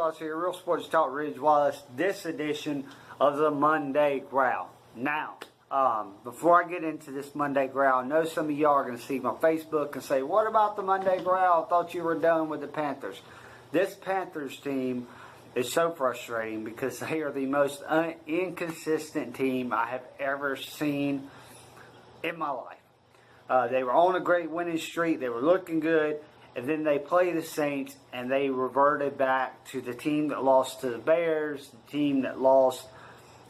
Wallace here, Real Sports Talk, Ridge Wallace. This edition of the Monday Growl. Now, before I get into this Monday Growl, I know some of y'all are going to see my Facebook and say, what about the Monday Growl? I thought you were done with the Panthers. This Panthers team is so frustrating because they are the most inconsistent team I have ever seen in my life. They were on a great winning streak. They were looking good. And then they play the Saints, and they reverted back to the team that lost to the Bears, the team that lost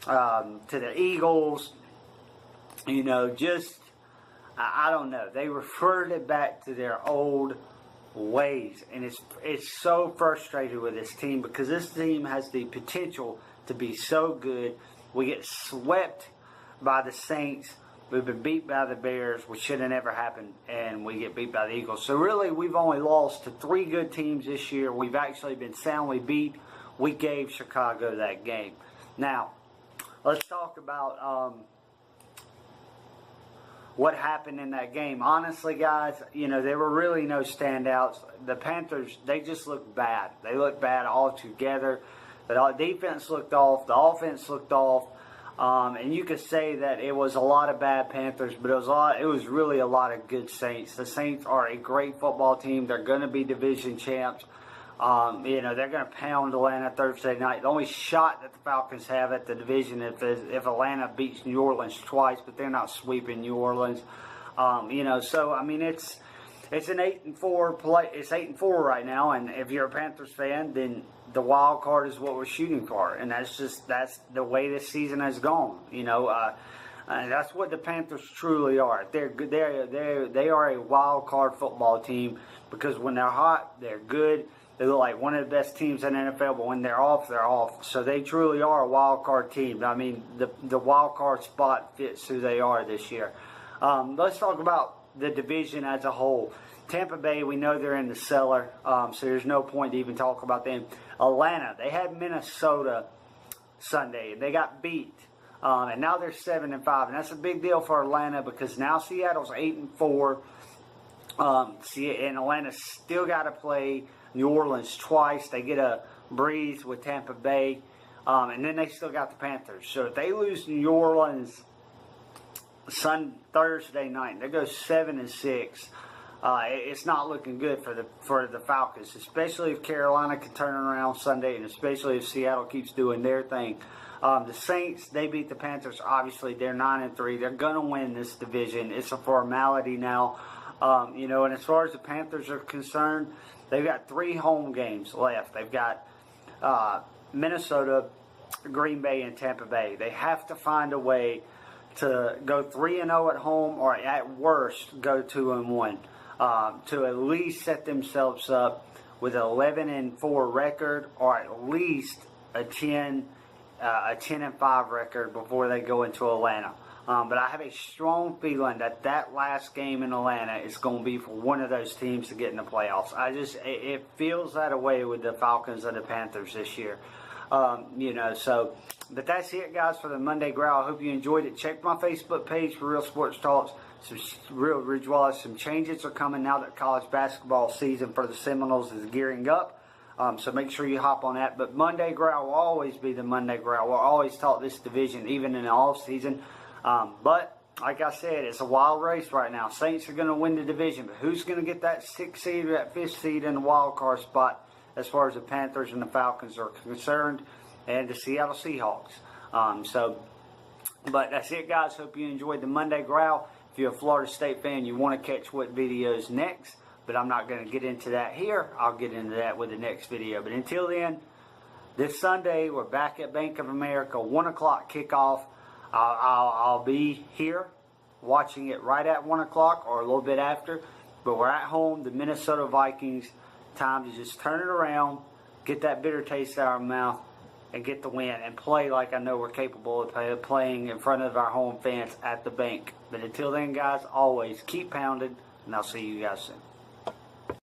to the Eagles. You know, I don't know. They reverted back to their old ways. And it's so frustrating with this team because this team has the potential to be so good. We get swept by the Saints. We've been beat by the Bears, which should have never happened, and we get beat by the Eagles. So really, we've only lost to 3 good teams this year. We've actually been soundly beat. We gave Chicago that game. Now, let's talk about what happened in that game. Honestly, guys, you know, there were really no standouts. The Panthers, they just looked bad. They looked bad altogether. The defense looked off. The offense looked off. And you could say that it was a lot of bad Panthers, but it was really a lot of good Saints. The Saints are a great football team. They're going to be division champs. You know, they're going to pound Atlanta Thursday night. The only shot that the Falcons have at the division if Atlanta beats New Orleans twice, but they're not sweeping New Orleans. You know, so I mean it's an 8-4 play. It's 8-4 right now, and if you're a Panthers fan, then the wild card is what we're shooting for, and that's the way this season has gone. You know, and that's what the Panthers truly are. They're good. They are a wild card football team because when they're hot, they're good. They look like one of the best teams in the NFL, but when they're off, they're off. So they truly are a wild card team. I mean, the wild card spot fits who they are this year. Let's talk about the division as a whole. Tampa Bay, we know they're in the cellar, so there's no point to even talk about them. Atlanta, they had Minnesota Sunday, and they got beat, and now they're 7-5, and that's a big deal for Atlanta because now Seattle's 8-4, and Atlanta still got to play New Orleans twice. They get a breeze with Tampa Bay, and then they still got the Panthers. So if they lose New Orleans Thursday night, they go 7-6. It's not looking good for the Falcons, especially if Carolina can turn around Sunday, and especially if Seattle keeps doing their thing. The Saints, they beat the Panthers. Obviously, they're 9-3. They're going to win this division. It's a formality now. You know, and as far as the Panthers are concerned, they've got 3 home games left. They've got Minnesota, Green Bay, and Tampa Bay. They have to find a way to go 3-0 at home, or at worst, go 2-1. To at least set themselves up with an 11-4 record, or at least a 10-5 record before they go into Atlanta. But I have a strong feeling that last game in Atlanta is going to be for one of those teams to get in the playoffs. It feels that way with the Falcons and the Panthers this year. You know, so, but that's it, guys, for the Monday Growl. I hope you enjoyed it. Check my Facebook page for Real Sports Talks. Some real Ridge Wallace. Some changes are coming now that college basketball season for the Seminoles is gearing up. So make sure you hop on that. But Monday Growl will always be the Monday Growl. We'll always talk this division, even in the off season. But like I said, it's a wild race right now. Saints are going to win the division, but who's going to get that 6th seed or that 5th seed in the wild card spot as far as the Panthers and the Falcons are concerned, and the Seattle Seahawks. But that's it, guys. Hope you enjoyed the Monday Growl. If you're a Florida State fan, you want to catch what videos next, but I'm not going to get into that here. I'll get into that with the next video. But until then, this Sunday, we're back at Bank of America, 1 o'clock kickoff. I'll be here watching it right at 1 o'clock or a little bit after. But we're at home, the Minnesota Vikings. Time to just turn it around, get that bitter taste out of our mouth, and get the win and play like I know we're capable of playing in front of our home fans at the bank. But until then, guys, always keep pounding, and I'll see you guys soon.